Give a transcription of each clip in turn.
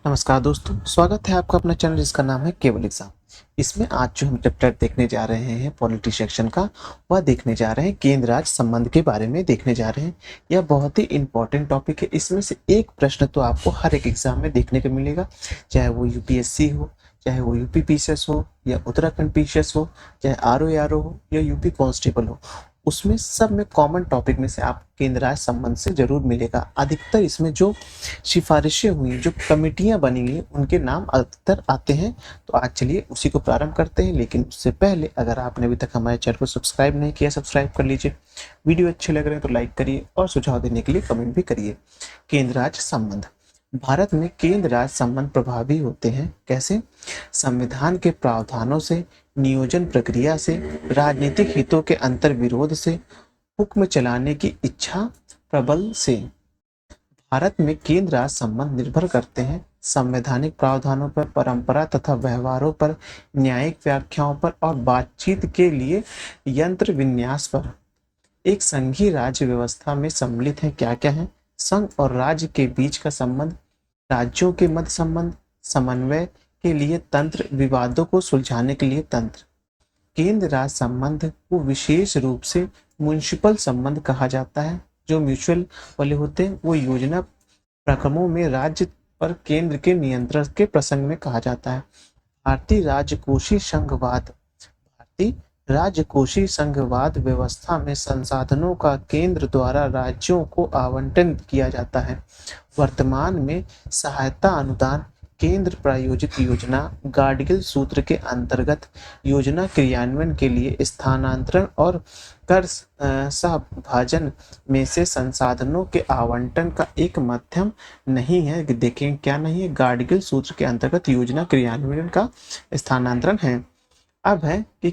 नमस्कार दोस्तों, स्वागत है आपका अपना चैनल जिसका नाम है केवल एग्जाम। इसमें आज जो हम चैप्टर देखने जा रहे हैं पॉलिटी सेक्शन का, वह देखने जा रहे हैं केंद्र राज्य संबंध के बारे में देखने जा रहे हैं। यह बहुत ही इंपॉर्टेंट टॉपिक है। इसमें से एक प्रश्न तो आपको हर एक एग्जाम में देखने को मिलेगा, चाहे वो यूपीएससी हो, चाहे वो यूपी पीसीएस हो, या उत्तराखंड पीसीएस हो, चाहे आरओ हो, या यूपी कांस्टेबल हो। उसमें सब में कॉमन टॉपिक में से आप केंद्र राज्य संबंध से जरूर मिलेगा। अधिकतर इसमें जो सिफारिशें हुई, जो कमेटियां बनी हुई, उनके नाम अधिकतर आते हैं। तो आज चलिए उसी को प्रारंभ करते हैं। लेकिन उससे पहले अगर आपने अभी तक हमारे चैनल को सब्सक्राइब नहीं किया, सब्सक्राइब कर लीजिए। वीडियो अच्छे लग रहे हैं तो लाइक करिए और सुझाव देने के लिए कमेंट भी करिए। केंद्र राज्य संबंध। भारत में केंद्र राज्य संबंध प्रभावी होते हैं कैसे? संविधान के प्रावधानों से, नियोजन प्रक्रिया से, राजनीतिक हितों के अंतर विरोध से, हुक्म चलाने की इच्छा प्रबल से। भारत में केंद्र राज्य संबंध निर्भर करते हैं संवैधानिक प्रावधानों पर, परंपरा तथा व्यवहारों पर, न्यायिक व्याख्याओं पर और बातचीत के लिए यंत्र विन्यास पर। एक संघीय राज्य व्यवस्था में सम्मिलित है क्या क्या है? संघ और राज्य के बीच का संबंध, राज्यों के मध्य संबंध, समन्वय के लिए तंत्र, विवादों को सुलझाने के लिए तंत्र। केंद्र राज्य संबंध को विशेष रूप से म्युनिसिपल संबंध कहा जाता है। जो म्यूचुअल वाले होते हैं वो योजना प्रक्रमों में राज्य पर केंद्र के नियंत्रण के प्रसंग में कहा जाता है। भारतीय राजकोषीय संघवाद व्यवस्था में संसाधनों का केंद्र द्वारा राज्यों को आवंटन किया जाता है। वर्तमान में सहायता अनुदान केंद्र प्रायोजित योजना गाडगिल सूत्र के अंतर्गत योजना क्रियान्वयन के लिए स्थानांतरण और कर सहभाजन में से संसाधनों के आवंटन का एक माध्यम नहीं है। देखें क्या नहीं है, गाडगिल सूत्र के अंतर्गत योजना क्रियान्वयन का स्थानांतरण है। अब है कि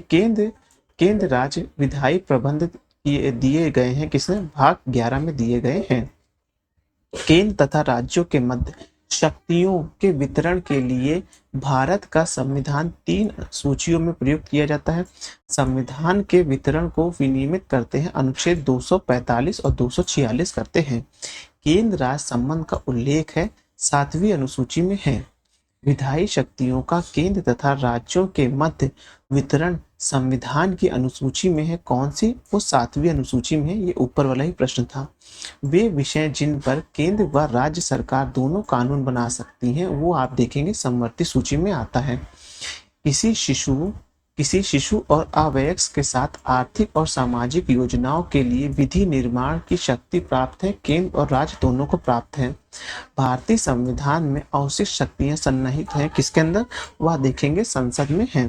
केंद्र राज्य विधायी प्रबंध दिए गए हैं, किसने? भाग 11 में दिए गए हैं। केंद्र तथा राज्यों के मध्य शक्तियों के वितरण के लिए भारत का संविधान 3 सूचियों में प्रयुक्त किया जाता है। संविधान के वितरण को विनियमित करते हैं अनुच्छेद 245 और 246 करते हैं। केंद्र राज्य संबंध का उल्लेख है 7वीं अनुसूची में है। विधायी शक्तियों का केंद्र तथा राज्यों के मध्य वितरण संविधान की अनुसूची में है। कौन सी? वो 7वीं अनुसूची में है। ये ऊपर वाला ही प्रश्न था। वे विषय जिन पर केंद्र व राज्य सरकार दोनों कानून बना सकती हैं, वो आप देखेंगे समवर्ती सूची में आता है। किसी शिशु और अवयस्क के साथ आर्थिक और सामाजिक योजनाओं के लिए विधि निर्माण की शक्ति प्राप्त है, केंद्र और राज्य दोनों को प्राप्त है। भारतीय संविधान में अवशिष्ट शक्तियां सन्निहित हैं, किसके अंदर? वह देखेंगे संसद में है।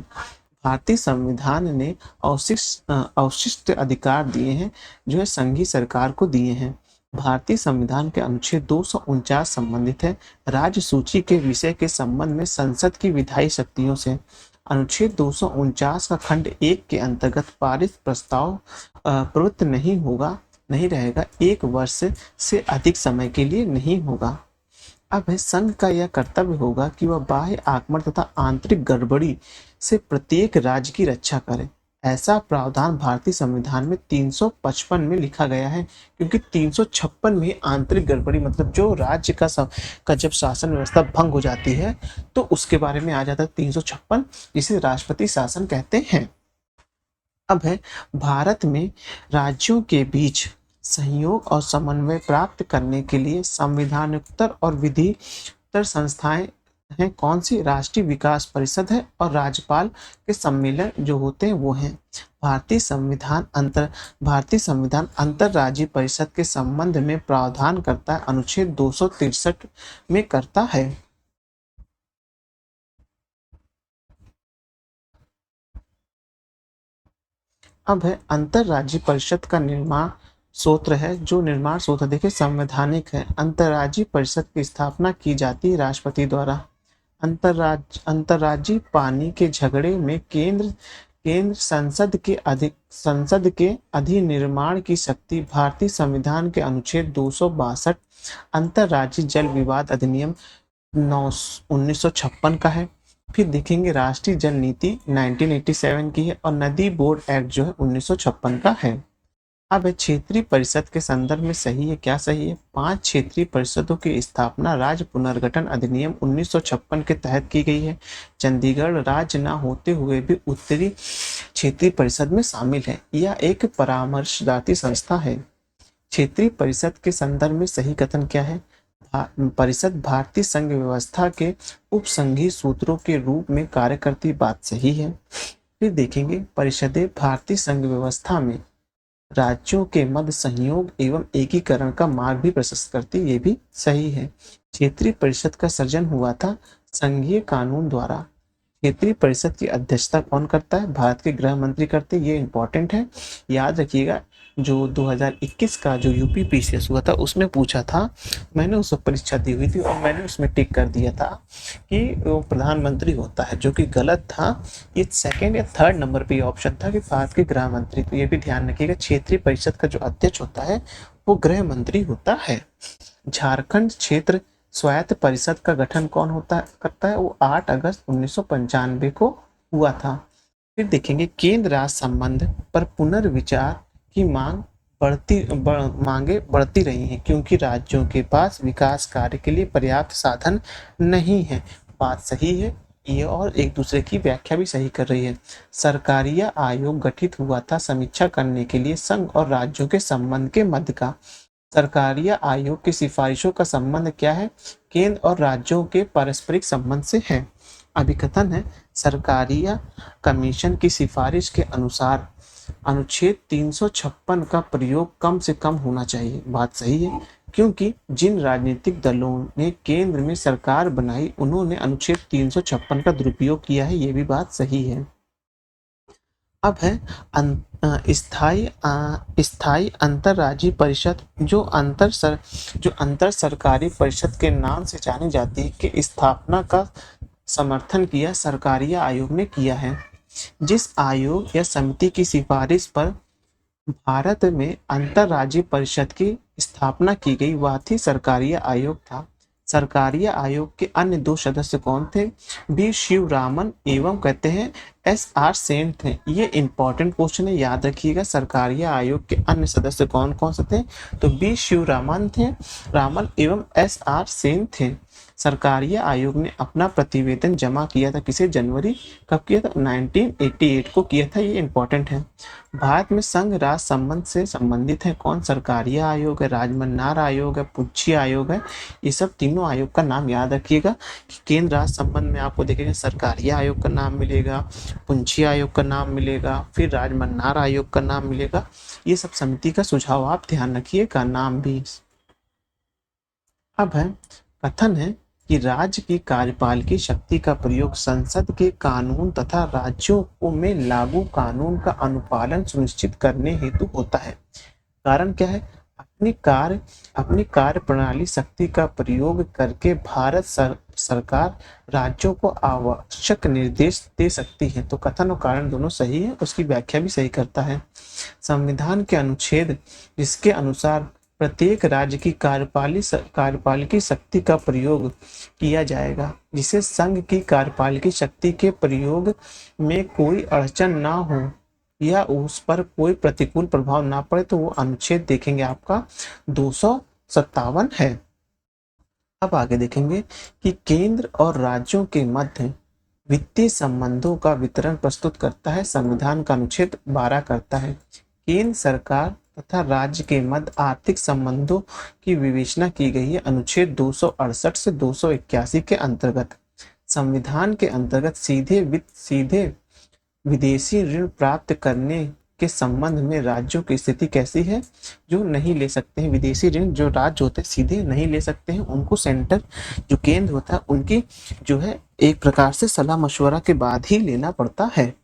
भारतीय संविधान ने अवशिष्ट अधिकार दिए हैं, जो है संघीय सरकार को दिए हैं। भारतीय संविधान के अनुच्छेद 249 संबंधित है राज्य सूची के विषय के संबंध में संसद की विधायी शक्तियों से। अनुच्छेद 249 का खंड 1 के अंतर्गत पारित प्रस्ताव प्रवृत्त नहीं रहेगा, 1 वर्ष से अधिक समय के लिए नहीं होगा। अब संघ का यह कर्तव्य होगा कि वह बाह्य आक्रमण तथा आंतरिक गड़बड़ी से प्रत्येक राज्य की रक्षा करे। ऐसा प्रावधान भारतीय संविधान में 355 में लिखा गया है, क्योंकि 356 में आंतरिक गड़बड़ी मतलब जो राज्य का जब शासन व्यवस्था भंग हो जाती है तो उसके बारे में आ जाता है 356, जिसे राष्ट्रपति शासन कहते हैं। अब है भारत में राज्यों के बीच सहयोग और समन्वय प्राप्त करने के लिए संविधानोत्तर और विधितर संस्थाएं हैं। कौन सी? राष्ट्रीय विकास परिषद है और राज्यपाल के सम्मेलन जो होते हैं वो हैं। भारतीय संविधान अंतरराज्यीय परिषद के संबंध में प्रावधान करता है, अनुच्छेद 263 में करता है। अब है अंतरराज्यीय परिषद का निर्माण सूत्र है। जो निर्माण सूत्र देखिए संवैधानिक है। अंतरराज्यीय परिषद की स्थापना की जाती है राष्ट्रपति द्वारा। अंतरराज्यीय पानी के झगड़े में केंद्र संसद के अधिनिर्माण की शक्ति। भारतीय संविधान के अनुच्छेद 262 अंतरराज्यीय जल विवाद अधिनियम 1956 का है। फिर देखेंगे राष्ट्रीय जल नीति 1987 की है और नदी बोर्ड एक्ट जो है 1956 का है। अब है क्षेत्रीय परिषद के संदर्भ में सही है, क्या सही है? 5 क्षेत्रीय परिषदों की स्थापना राज्य पुनर्गठन अधिनियम 1956 के तहत की गई है। चंडीगढ़ राज्य न होते हुए भी उत्तरी क्षेत्रीय परिषद में शामिल है। यह एक परामर्शदात्री संस्था है। क्षेत्रीय परिषद के संदर्भ में सही कथन क्या है? परिषद भारतीय संघ व्यवस्था के उपसंघीय सूत्रों के रूप में कार्य करती, बात सही है। फिर देखेंगे परिषदें भारतीय संघ व्यवस्था में राज्यों के मध्य सहयोग एवं एकीकरण का मार्ग भी प्रशस्त करती, ये भी सही है। क्षेत्रीय परिषद का सृजन हुआ था संघीय कानून द्वारा। क्षेत्रीय परिषद की अध्यक्षता कौन करता है? भारत के गृह मंत्री करते, ये इंपॉर्टेंट है, याद रखिएगा। जो 2021 का जो यूपी पीसीएस हुआ था उसमें पूछा था, मैंने उस वक्त परीक्षा दी हुई थी और मैंने उसमें टिक कर दिया था कि वो प्रधानमंत्री होता है, जो कि गलत था। ये सेकंड या थर्ड नंबर पे ऑप्शन था कि भारत के गृह मंत्री। तो ये भी ध्यान रखिएगा, क्षेत्रीय परिषद का जो अध्यक्ष होता है वो गृह मंत्री होता है। झारखंड क्षेत्र स्वायत्त परिषद का गठन कौन करता है? वो 8 अगस्त 1995 को हुआ था। फिर देखेंगे केंद्र राज्य संबंध पर पुनर्विचार की मांगे बढ़ती रही हैं क्योंकि राज्यों के पास विकास कार्य के लिए पर्याप्त साधन नहीं है, बात सही है ये, और एक दूसरे की व्याख्या भी सही कर रही है। सरकारीय आयोग गठित हुआ था समीक्षा करने के लिए संघ और राज्यों के संबंध के मध्य का। सरकारीय आयोग की सिफारिशों का संबंध क्या है? केंद्र और राज्यों के पारस्परिक संबंध से है। अभिकथन है सरकारीय कमीशन की सिफारिश के अनुसार अनुच्छेद 356 का प्रयोग कम से कम होना चाहिए, बात सही है, क्योंकि जिन राजनीतिक दलों ने केंद्र में सरकार बनाई उन्होंने अनुच्छेद 356 का दुरुपयोग किया है, ये भी बात सही है। अब है स्थायी अंतर्राज्यीय परिषद, जो अंतर सरकारी परिषद के नाम से जानी जाती है, की स्थापना का समर्थन किया सरकारीय आयोग ने किया है। जिस आयोग या समिति की सिफारिश पर भारत में अंतर्राज्यीय परिषद की स्थापना की गई वह थी सरकारीय आयोग था। सरकारीय आयोग के अन्य 2 सदस्य कौन थे? बी शिवरामन एवं कहते हैं SR सेन थे। ये इंपॉर्टेंट क्वेश्चन है, याद रखिएगा। सरकारीय आयोग के अन्य सदस्य कौन कौन से थे? तो बी शिवरामन थे, रामन एवं SR सेन थे। सरकारीय आयोग ने अपना प्रतिवेदन जमा किया था किसे? जनवरी कब किया था? 1988 को किया था, ये इंपॉर्टेंट है। भारत में संघ राज्य संबंध से संबंधित है कौन? सरकारीय आयोग है, राजमन्नार आयोग है, पुच्छी आयोग है। ये सब तीनों आयोग का नाम याद रखिएगा कि केंद्र राज्य संबंध में आपको देखेंगे सरकारीय आयोग का नाम मिलेगा, पुंछी आयोग का नाम मिलेगा, फिर राजमन्नार आयोग का नाम मिलेगा। ये सब समिति का सुझाव आप ध्यान रखिएगा, नाम भी। अब है कथन है कि राज्य की कार्यपालिकी शक्ति का प्रयोग संसद के कानून तथा राज्यों में लागू कानून का अनुपालन सुनिश्चित करने हेतु होता है। कारण क्या है? अपनी कार्य प्रणाली शक्ति का प्रयोग करके भारत सरकार राज्यों को आवश्यक निर्देश दे सकती है। तो कथन और कारण दोनों सही है, उसकी व्याख्या भी सही करता है। संविधान के अनुच्छेद जिसके अनुसार प्रत्येक राज्य की कार्यपालिकी शक्ति का प्रयोग किया जाएगा, जिसे संघ की कार्यपालिकी शक्ति के प्रयोग में कोई अड़चन ना हो या उस पर कोई प्रतिकूल प्रभाव ना पड़े, तो वो अनुच्छेद देखेंगे आपका 257 है। अब आगे देखेंगे कि केंद्र और राज्यों के मध्य वित्तीय संबंधों का वितरण प्रस्तुत करता है संविधान का अनुच्छेद 12 करता है। केंद्र सरकार तथा राज्य के मध्य आर्थिक संबंधों की विवेचना की गई है अनुच्छेद 268 से 281 के अंतर्गत। संविधान के अंतर्गत सीधे विदेशी ऋण प्राप्त करने के संबंध में राज्यों की स्थिति कैसी है? जो नहीं ले सकते हैं विदेशी ऋण, जो राज्य होते हैं सीधे नहीं ले सकते हैं, उनको सेंटर जो केंद्र होता है उनकी जो है एक प्रकार से सलाह मशवरा के बाद ही लेना पड़ता है।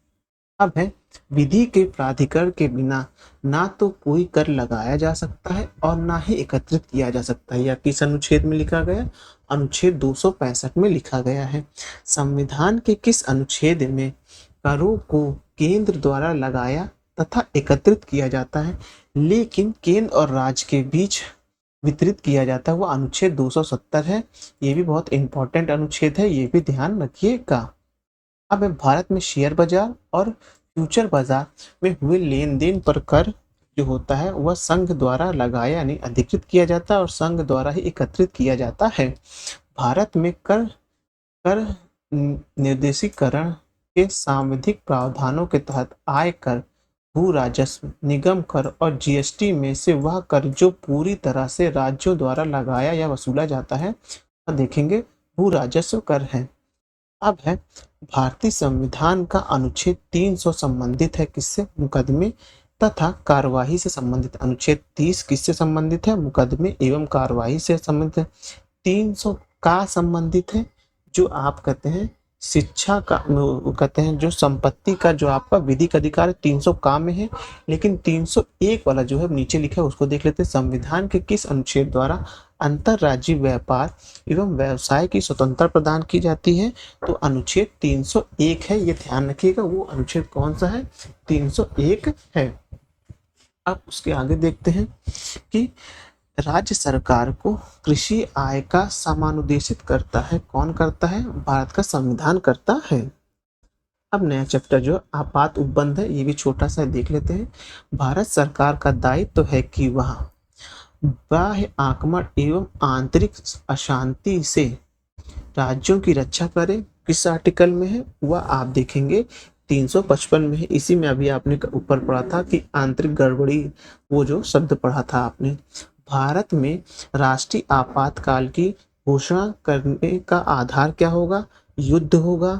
अब है विधि के प्राधिकरण के बिना ना तो कोई कर लगाया जा सकता है और ना ही एकत्रित किया जा सकता है। यह किस अनुच्छेद में लिखा गया? अनुच्छेद 265 में लिखा गया है। संविधान के किस अनुच्छेद में करों को केंद्र द्वारा लगाया तथा एकत्रित किया जाता है लेकिन केंद्र और राज्य के बीच वितरित किया जाता है? वो अनुच्छेद 270 है। ये भी बहुत इंपॉर्टेंट अनुच्छेद है, ये भी ध्यान रखिएगा। अब भारत में शेयर बाजार और फ्यूचर बाजार में हुए लेन देन पर कर जो होता है वह संघ द्वारा लगाया यानी अधिकृत किया जाता है और संघ द्वारा ही एकत्रित किया जाता है। भारत में कर कर निर्देशीकरण के सांविधिक प्रावधानों के तहत आय कर, भू राजस्व, निगम कर और जीएसटी में से वह कर जो पूरी तरह से राज्यों द्वारा लगाया या वसूला जाता है, देखेंगे भू राजस्व कर है। अब है भारतीय संविधान का अनुच्छेद 300 संबंधित है किससे? मुकदमे तथा कार्यवाही से संबंधित। अनुच्छेद 30 किससे संबंधित है? मुकदमे एवं कार्यवाही से संबंधित है। 300 का संबंधित है जो आप कहते हैं शिक्षा का, कहते हैं जो संपत्ति का जो आपका विधिक अधिकार है 300 का में है। लेकिन 301 वाला जो है नीचे लिखा है उसको देख लेते हैं। संविधान के किस अनुच्छेद द्वारा अंतरराज्यीय व्यापार एवं व्यवसाय की स्वतंत्रता प्रदान की जाती है? तो अनुच्छेद 301 है, ये ध्यान रखिएगा। वो अनुच्छेद कौन सा है? 301 है। अब उसके आगे देखते हैं कि राज्य सरकार को कृषि आय का समानुदेशित करता है। कौन करता है? भारत का संविधान करता है। अब नया चैप्टर जो आपात उपबंध है, ये भी छोटा सा देख लेते हैं। भारत सरकार का दायित्व तो है कि वह बाह्य आक्रमण एवं आंतरिक अशांति से राज्यों की रक्षा करे। किस आर्टिकल में है? वह आप देखेंगे 355 में है। इसी में अभी आपने ऊपर पढ़ा था कि आंतरिक गड़बड़ी, वो जो शब्द पढ़ा था आपने। भारत में राष्ट्रीय आपातकाल की घोषणा करने का आधार क्या होगा? युद्ध होगा,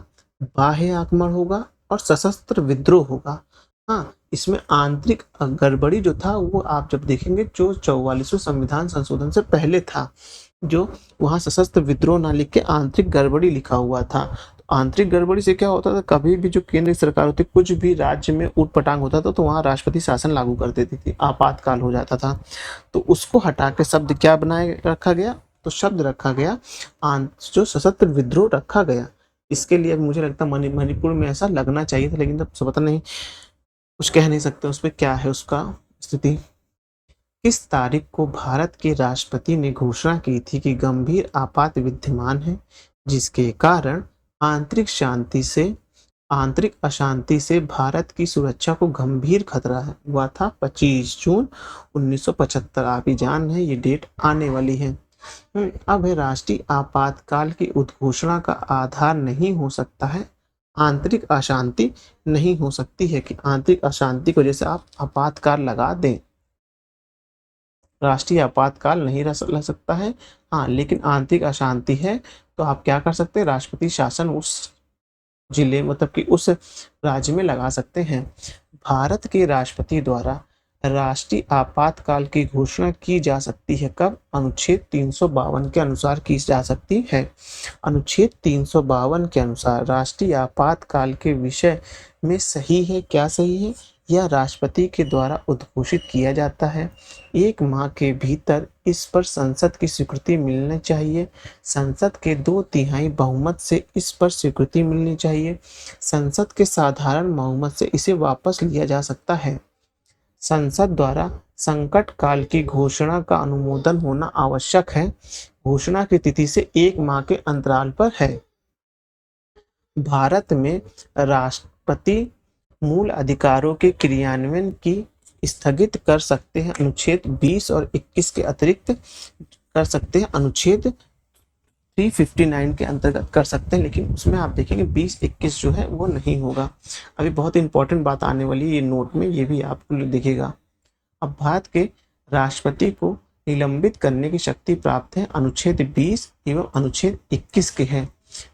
बाह्य आक्रमण होगा और सशस्त्र विद्रोह होगा। हाँ, इसमें आंतरिक गड़बड़ी जो था वो आप जब देखेंगे जो 44वें संविधान संशोधन से पहले था, जो वहाँ सशस्त्र विद्रोह ना लिख के आंतरिक गड़बड़ी लिखा हुआ था। तो आंतरिक गड़बड़ी से क्या होता था? कभी भी जो केंद्र सरकार होती, कुछ भी राज्य में ऊटपटांग होता था तो वहाँ राष्ट्रपति शासन लागू कर देती थी, आपातकाल हो जाता था। तो उसको हटा के शब्द क्या बनाए रखा गया? तो शब्द रखा गया जो सशस्त्र विद्रोह रखा गया। इसके लिए मुझे लगता है मणिपुर में ऐसा लगना चाहिए था, लेकिन तब पता नहीं, कुछ कह नहीं सकते उस पर क्या है उसका स्थिति। किस तारीख को भारत के राष्ट्रपति ने घोषणा की थी कि गंभीर आपात विद्यमान है जिसके कारण आंतरिक अशांति से भारत की सुरक्षा को गंभीर खतरा है? हुआ था 25 जून 1975। आप ही जान है ये डेट आने वाली है। अब है राष्ट्रीय आपातकाल की उद्घोषणा का आधार नहीं हो सकता है, आंतरिक अशांति नहीं हो सकती है कि आंतरिक अशांति को जैसे आप आपातकाल लगा दें, राष्ट्रीय आपातकाल नहीं रह सकता है। हाँ, लेकिन आंतरिक अशांति है तो आप क्या कर सकते हैं? राष्ट्रपति शासन उस जिले मतलब कि उस राज्य में लगा सकते हैं। भारत के राष्ट्रपति द्वारा राष्ट्रीय आपातकाल की घोषणा की जा सकती है कब? अनुच्छेद 352 के अनुसार की जा सकती है। अनुच्छेद 352 के अनुसार राष्ट्रीय आपातकाल के विषय में सही है। क्या सही है? यह राष्ट्रपति के द्वारा उद्घोषित किया जाता है। 1 माह के भीतर इस पर संसद की स्वीकृति मिलनी चाहिए। संसद के 2/3 बहुमत से इस पर स्वीकृति मिलनी चाहिए। संसद के साधारण बहुमत से इसे वापस लिया जा सकता है। संसद द्वारा संकट काल की घोषणा का अनुमोदन होना आवश्यक है। घोषणा की तिथि से 1 माह के अंतराल पर है। भारत में राष्ट्रपति मूल अधिकारों के क्रियान्वयन की स्थगित कर सकते हैं। अनुच्छेद 20 और 21 के अतिरिक्त कर सकते हैं। अनुच्छेद 359 के अंतर्गत कर सकते हैं, लेकिन उसमें आप देखेंगे 20-21 जो है वो नहीं होगा। अभी बहुत इंपॉर्टेंट बात आने वाली है ये नोट में, ये भी आपको दिखेगा। अब भारत के राष्ट्रपति को निलंबित करने की शक्ति प्राप्त है अनुच्छेद 20 एवं अनुच्छेद 21 के हैं।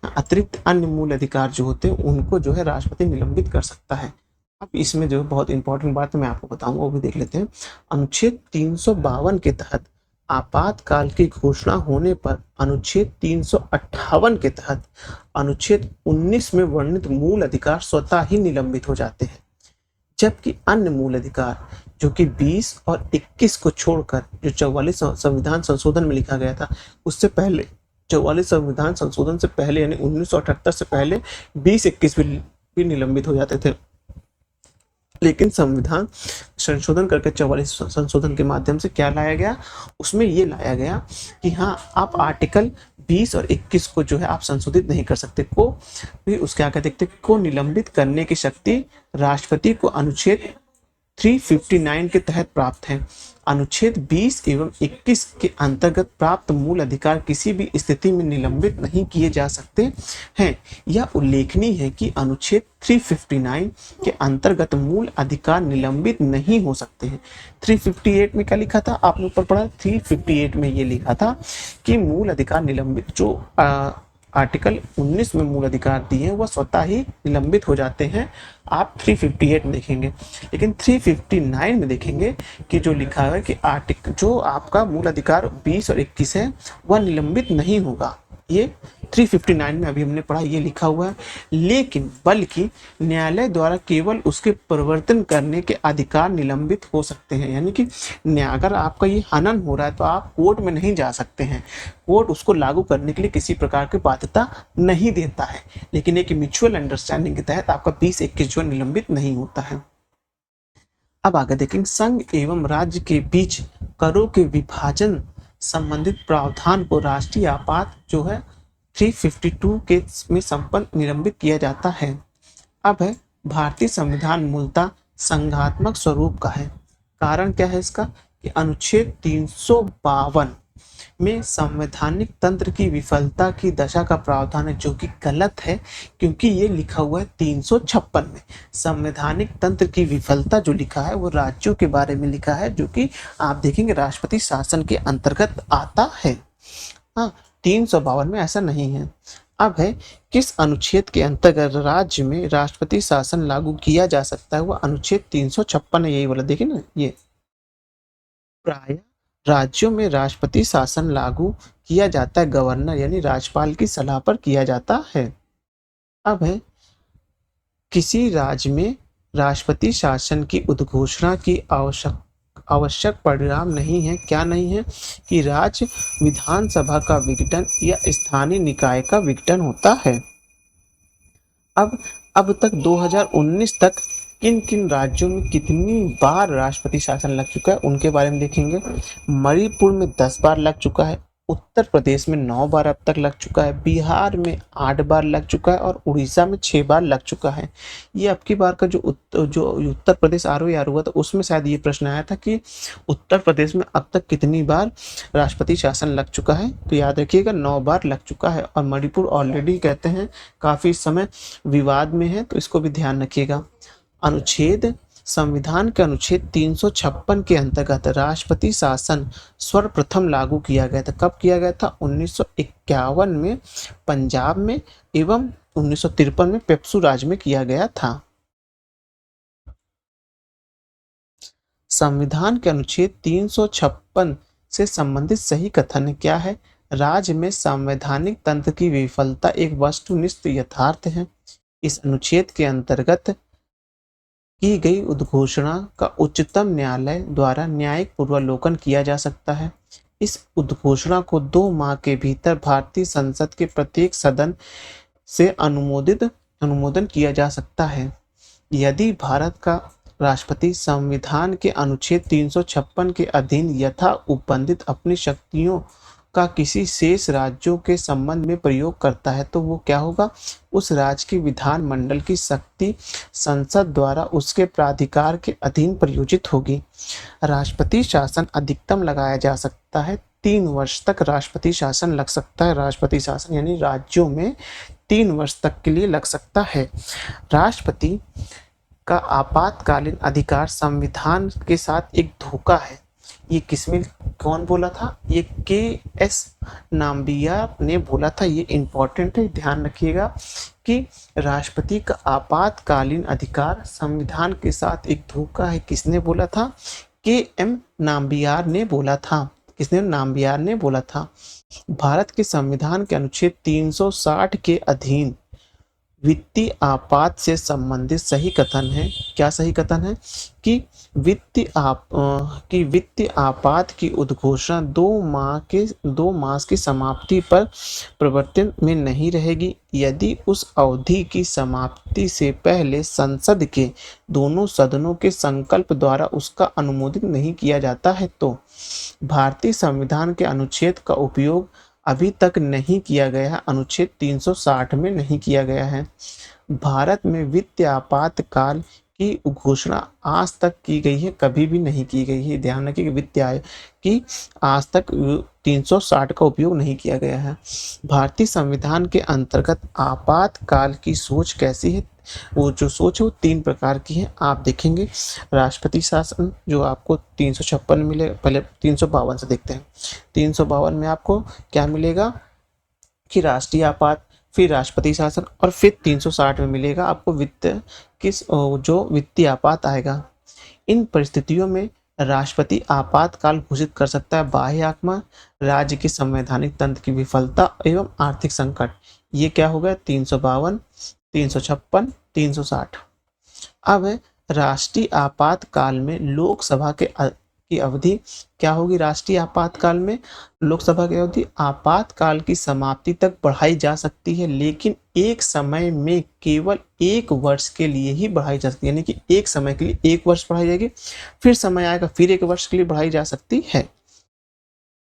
अतिरिक्त अन्य मूल अधिकार जो होते हैं उनको जो है राष्ट्रपति निलंबित कर सकता है। अब इसमें जो बहुत इंपॉर्टेंट बात मैं आपको बताऊंगा वो भी देख लेते हैं। अनुच्छेद 352 के तहत आपातकाल की घोषणा होने पर अनुच्छेद 358 के तहत अनुच्छेद 19 में वर्णित मूल अधिकार स्वतः ही निलंबित हो जाते हैं, जबकि अन्य मूल अधिकार जो कि 20 और 21 को छोड़कर जो 44 संविधान संशोधन में लिखा गया था उससे पहले, 44 संविधान संशोधन से पहले यानी 1978 से पहले 20-21 भी निलंबित हो जाते थे। लेकिन संविधान संशोधन करके 44 संशोधन के माध्यम से क्या लाया गया? उसमें ये लाया गया कि हाँ, आप आर्टिकल 20 और 21 को जो है आप संशोधित नहीं कर सकते, को भी उसके आगे देखते को निलंबित करने की शक्ति राष्ट्रपति को अनुच्छेद 359 के तहत प्राप्त हैं। अनुच्छेद 20 एवं 21 के अंतर्गत प्राप्त मूल अधिकार किसी भी स्थिति में निलंबित नहीं किए जा सकते हैं। यह उल्लेखनीय है कि अनुच्छेद 359 के अंतर्गत मूल अधिकार निलंबित नहीं हो सकते हैं। 358 में क्या लिखा था, आपने ऊपर पढ़ा, 358 में ये लिखा था कि मूल अधिकार निलंबित, जो आर्टिकल 19 में मूल अधिकार दिए हैं वह स्वतः ही निलंबित हो जाते हैं। आप 358 में देखेंगे, लेकिन 359 में देखेंगे कि जो लिखा है कि आर्टिकल जो आपका मूल अधिकार 20 और 21 है वह निलंबित नहीं होगा। ये 359 में अभी हमने पढ़ा, ये लिखा हुआ है। लेकिन बल्कि न्यायालय द्वारा केवल उसके परिवर्तन करने के अधिकार निलंबित हो सकते हैं। यानी कि अगर आपका ये हनन हो रहा है तो आप कोर्ट में नहीं जा सकते हैं, कोर्ट उसको लागू करने के लिए किसी प्रकार की बाध्यता नहीं देता है, लेकिन एक म्यूचुअल अंडरस्टैंडिंग के तहत आपका 20-21 जो निलंबित नहीं होता है। अब आगे देखेंगे, संघ एवं राज्य के बीच करों के विभाजन संबंधित प्रावधान को राष्ट्रीय आपात जो है 352 के में संपन्न निलंबित किया जाता है। अब है, भारतीय संविधान मूलतः संघात्मक स्वरूप का है। कारण क्या है इसका कि अनुच्छेद 352 में संवैधानिक तंत्र की विफलता की दशा का प्रावधान है, जो कि गलत है, क्योंकि ये लिखा हुआ है 356 में। संवैधानिक तंत्र की विफलता जो लिखा है वो राज्यों के बारे में लिखा है, जो कि आप देखेंगे राष्ट्रपति शासन के अंतर्गत आता है। हाँ, 352 में ऐसा नहीं है। अब है, किस अनुच्छेद के अंतर्गत राज्य में राष्ट्रपति शासन लागू किया जा सकता है, वह अनुच्छेद 356 है, यही वाला देखिए ना, ये प्राय राज्यों में राष्ट्रपति शासन लागू किया जाता है, गवर्नर यानी राज्यपाल की सलाह पर किया जाता है। अब है, किसी राज्य में राष्ट्रपति शासन की उद्घोषणा की आवश्यक परिणाम नहीं है। क्या नहीं है कि राज्य विधानसभा का विघटन या स्थानीय निकाय का विघटन होता है। अब तक 2019 तक किन किन राज्यों में कितनी बार राष्ट्रपति शासन लग चुका है उनके बारे में देखेंगे। मणिपुर में 10 बार लग चुका है, उत्तर प्रदेश में 9 बार अब तक लग चुका है, बिहार में 8 बार लग चुका है और उड़ीसा में 6 बार लग चुका है। ये अब की बार का जो उत्तर प्रदेश ROA हुआ था उसमें शायद ये प्रश्न आया था कि उत्तर प्रदेश में अब तक कितनी बार राष्ट्रपति शासन लग चुका है, तो याद रखिएगा 9 बार लग चुका है। और मणिपुर ऑलरेडी कहते हैं काफ़ी समय विवाद में है, तो इसको भी ध्यान रखिएगा। संविधान के अनुच्छेद 356 के अंतर्गत राष्ट्रपति शासन सर्वप्रथम लागू किया गया था। कब किया गया था? 1951 में पंजाब में एवं 1953 में पेप्सू राज्य में किया गया था। संविधान के अनुच्छेद 356 से संबंधित सही कथन क्या है? राज्य में संवैधानिक तंत्र की विफलता एक वस्तुनिष्ठ यथार्थ है। इस अनुच्छेद के अंतर्गत की गई उद्घोषणा का उच्चतम न्यायालय द्वारा न्यायिक पूर्वावलोकन किया जा सकता है। इस उद्घोषणा को 2 माह के भीतर भारतीय संसद के प्रत्येक सदन से अनुमोदन किया जा सकता है। यदि भारत का राष्ट्रपति संविधान के अनुच्छेद 356 के अधीन यथा उपबंधित अपनी शक्तियों का किसी शेष राज्यों के संबंध में प्रयोग करता है तो वो क्या होगा? उस राज्य की विधानमंडल की शक्ति संसद द्वारा उसके प्राधिकार के अधीन प्रयोजित होगी। राष्ट्रपति शासन अधिकतम लगाया जा सकता है 3 वर्ष तक राष्ट्रपति शासन लग सकता है। राष्ट्रपति शासन यानी राज्यों में 3 वर्ष तक के लिए लग सकता है। राष्ट्रपति का आपातकालीन अधिकार संविधान के साथ एक धोखा है। ये किसमें कौन बोला था? ये KS नाम्बियार ने बोला था। ये इंपॉर्टेंट है, ध्यान रखिएगा कि राष्ट्रपति का आपातकालीन अधिकार संविधान के साथ एक धोखा है। किसने बोला था? KM नाम्बियार ने बोला था। किसने? नाम्बियार ने बोला था। भारत के संविधान के अनुच्छेद 360 के अधीन वित्तीय आपात से संबंधित सही कथन है। क्या सही कथन है? कि वित्तीय आपात की उद्घोषणा 2 मास की समाप्ति पर प्रवर्तन में नहीं रहेगी यदि उस अवधि की समाप्ति से पहले संसद के दोनों सदनों के संकल्प द्वारा उसका अनुमोदन नहीं किया जाता है। तो भारतीय संविधान के अनुच्छेद का उपयोग अभी तक नहीं किया गया है, अनुच्छेद 360 में नहीं किया गया है। भारत में वित्तीय आपातकाल की घोषणा आज तक की गई है, कभी भी नहीं की गई है। ध्यान रखिए कि वित्त आयोग की आज तक 360 का उपयोग नहीं किया गया है। भारतीय संविधान के अंतर्गत आपातकाल की सोच कैसी है? वो जो सोच है वो 3 प्रकार की है। आप देखेंगे राष्ट्रपति शासन जो आपको 356 मिले, पहले 352 से देखते हैं। 352 में आपको क्या मिलेगा कि राष्ट्रीय आपात, फिर राष्ट्रपति शासन और फिर 360 में मिलेगा आपको जो वित्तीय आपात आएगा। इन परिस्थितियों में राष्ट्रपति आपातकाल घोषित कर सकता है बाह्य आक्रमण, राज्य के संवैधानिक तंत्र की विफलता एवं आर्थिक संकट। ये क्या हो गया? 352, 356, 360। अब राष्ट्रीय आपातकाल में लोकसभा की अवधि क्या होगी? राष्ट्रीय आपातकाल में लोकसभा की अवधि आपातकाल की समाप्ति तक बढ़ाई जा सकती है, लेकिन एक समय में केवल 1 वर्ष के लिए ही बढ़ाई जा सकती है। यानी कि एक समय के लिए 1 वर्ष बढ़ाई जाएगी, फिर समय आएगा फिर 1 वर्ष के लिए बढ़ाई जा सकती है।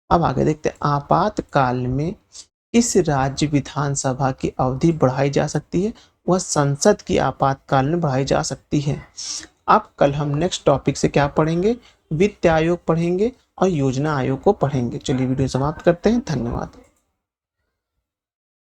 अब आगे देखते हैं आपातकाल में इस राज्य विधानसभा की अवधि बढ़ाई जा सकती है, वह संसद की आपातकाल में बढ़ाई जा सकती है। अब कल हम नेक्स्ट टॉपिक से क्या पढ़ेंगे? वित्त आयोग पढ़ेंगे और योजना आयोग को पढ़ेंगे। चलिए वीडियो समाप्त करते हैं। धन्यवाद।